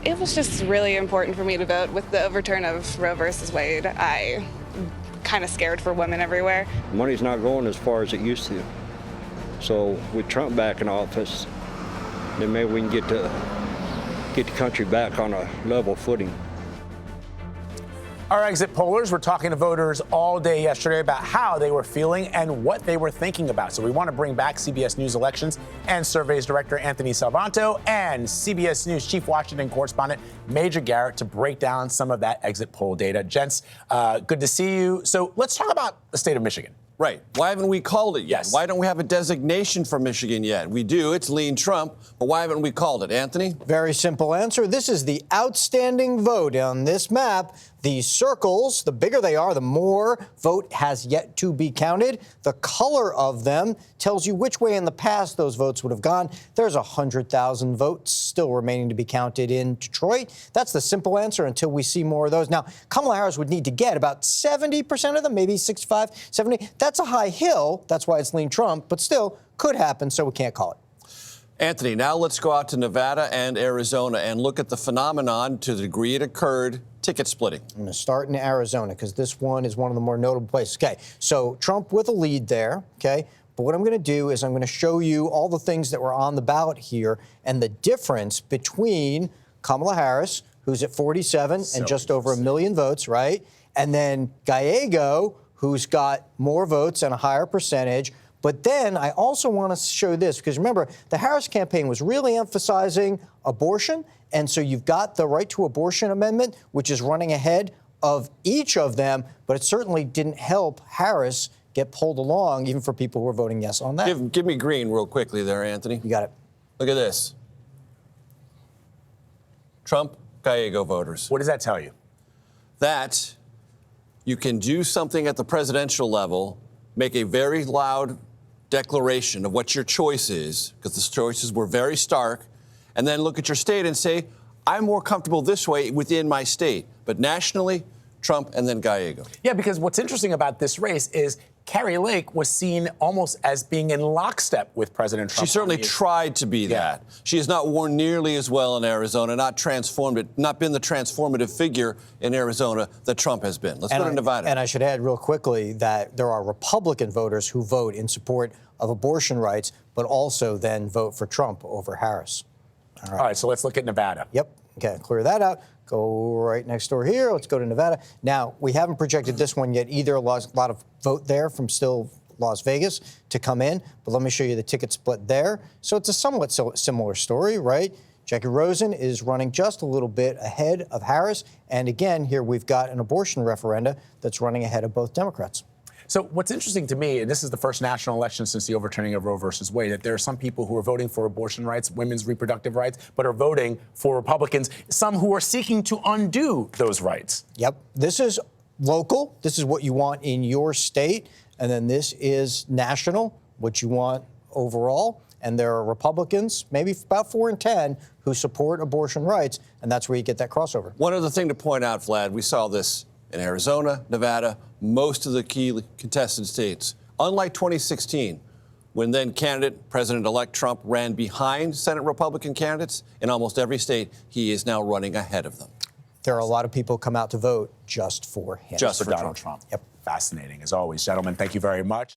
It was just really important for me to vote. With the overturn of Roe versus Wade, I kind of scared for women everywhere. Money's not going as far as it used to. So with Trump back in office, then maybe we can get the country back on a level footing. Our exit pollers were talking to voters all day yesterday about how they were feeling and what they were thinking about. So we want to bring back CBS News Elections and Surveys Director Anthony Salvanto and CBS News Chief Washington Correspondent Major Garrett to break down some of that exit poll data. Gents, good to see you. So let's talk about the state of Michigan. Right. Why haven't we called it yet? Yes. Why don't we have a designation for Michigan yet? We do. It's lean Trump. But why haven't we called it? Anthony? Very simple answer. This is the outstanding vote on this map. These circles, the bigger they are, the more vote has yet to be counted. The color of them tells you which way in the past those votes would have gone. There's 100,000 votes still remaining to be counted in Detroit. That's the simple answer until we see more of those. Now, Kamala Harris would need to get about 70% of them, maybe 65, 70. That's a high hill. That's why it's lean Trump, but still could happen, so we can't call it. Anthony, now let's go out to Nevada and Arizona and look at the phenomenon to the degree it occurred, ticket splitting. I'm going to start in Arizona because this one is one of the more notable places. Okay, so Trump with a lead there, okay? But what I'm going to do is I'm going to show you all the things that were on the ballot here and the difference between Kamala Harris, who's at 47 and just over 1 million votes, right? And then Gallego, who's got more votes and a higher percentage. But then I also want to show this, because remember, the Harris campaign was really emphasizing abortion. And so you've got the right to abortion amendment, which is running ahead of each of them. But it certainly didn't help Harris get pulled along, even for people who are voting yes on that. Give me green real quickly there, Anthony. You got it. Look at this. Trump, Gallego voters. What does that tell you? That you can do something at the presidential level, make a very loud declaration of what your choice is, because the choices were very stark, and then look at your state and say, I'm more comfortable this way within my state. But nationally, Trump and then Gallego. Yeah, because what's interesting about this race is Kari Lake was seen almost as being in lockstep with President Trump. She certainly tried to be that. She has not worn nearly as well in Arizona, not been the transformative figure in Arizona that Trump has been. Let's go to Nevada. And I should add real quickly that there are Republican voters who vote in support of abortion rights, but also then vote for Trump over Harris. All right, so let's look at Nevada. Yep. Okay, clear that out. Go right next door here. Let's go to Nevada. Now, we haven't projected this one yet either. A lot of vote there from still Las Vegas to come in. But let me show you the ticket split there. So it's a somewhat similar story, right? Jackie Rosen is running just a little bit ahead of Harris. And again, here we've got an abortion referenda that's running ahead of both Democrats. So what's interesting to me, and this is the first national election since the overturning of Roe versus Wade, that there are some people who are voting for abortion rights, women's reproductive rights, but are voting for Republicans, some who are seeking to undo those rights. Yep. This is local. This is what you want in your state. And then this is national, what you want overall. And there are Republicans, maybe about 4 in 10, who support abortion rights. And that's where you get that crossover. One other thing to point out, Vlad, we saw this in Arizona, Nevada, most of the key contested states. Unlike 2016, when then candidate, President-elect Trump ran behind Senate Republican candidates, in almost every state, he is now running ahead of them. There are a lot of people come out to vote just for him. Just for Donald Trump. Yep. Fascinating, as always. Gentlemen, thank you very much.